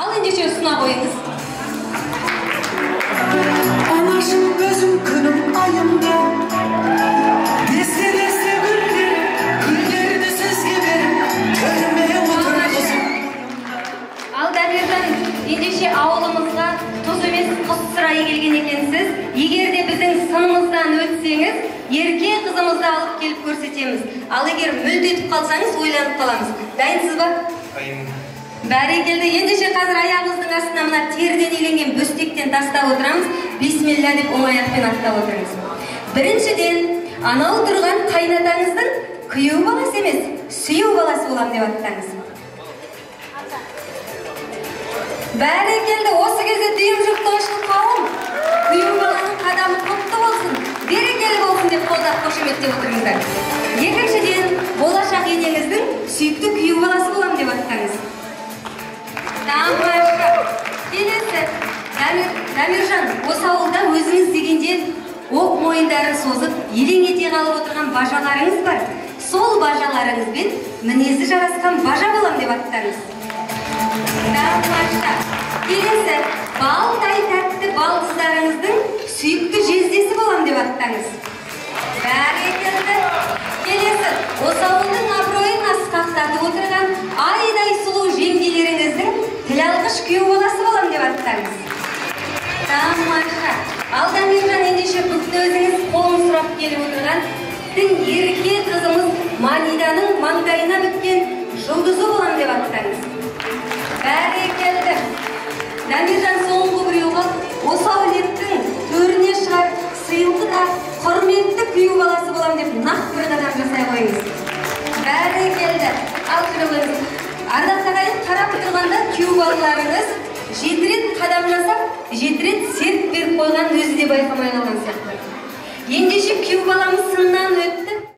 Ал ендеше сына қойыңыз. Anlaşım gözüm kınım ayımda Deste deste güllerini siz gibi Görmeye oturmasın. Ал Дамиржан, ендеше ауылымызға тұз емес құс сырайы келген екенсіз. Егер де біздің сынымыздан өтсеңіз, ерке қызымызды алып келіп көрсетеміз. Ал егер мүлдетіп қалсаңыз, ойланып қаламыз. Дайынсыз ба? Бәрекелді. Ендеше қазір аяғыңыздың астына мына теріден иленген бөстектен тастап отырамыз. Бисмилля деп оңаяқпен аттап отырыңыз. Біріншіден, анау тұрған қайнатаңыздың күйеу баласы емес, сүйеу баласы болам деп аттаңыз. Бәрекелді. Осы кезде дүйім жұрттың қауым, күйеу баланың қадамы құтты болсын, берекелі болсын деп қолдап қошеметтеп отырыңыздар. Екіншіден, болашақ енеңіздің сүйікті күйеу баласы болам деп аттаңыз. Тамаша. Келесі, Дамиржан, осы ауылда өзіңіз дегенде оқ мойындарын созып, елең ете қалып отырған бажаларыңыз бар. Сол бажаларыңызбен мінезі жарасқан бажа болам деп аттаңыз. Тамаша. Келесі, балдай тәтті балдыздарыңыздың сүйікті жездесі болам деп аттаңыз. Бәрекелді. Келесі, осы ауылдың абыройын асқақтатып отырған айдай сұлу жеңгелеріңіздің тіл алғыш күйеу баласы болам деп аттаңыз. Тамаша. Ал Дамиржан, ендеше бүгін өзіңіз қолын сұрап келіп отырған біздің ерке қызымыз Маниданың маңдайына біткен жұлдызы болам деп аттаңыз. Бәрекелді. Дамиржан, соңғы біреу қылып, осы әулеттің төріне шығар сыйлы да құрметті күйеу баласы болам деп нақ бір қадам жасай қойыңыз. Бәрекелді. Ал жүріңіз. Ардақты ағайын, қарап тұрғанда күйеу балаларыңыз 7 рет қадам жасап, 7 рет серт беріп қойған өзі де байқамай қалған сияқты. Ендеше күйеу баламыз сыннан өтті.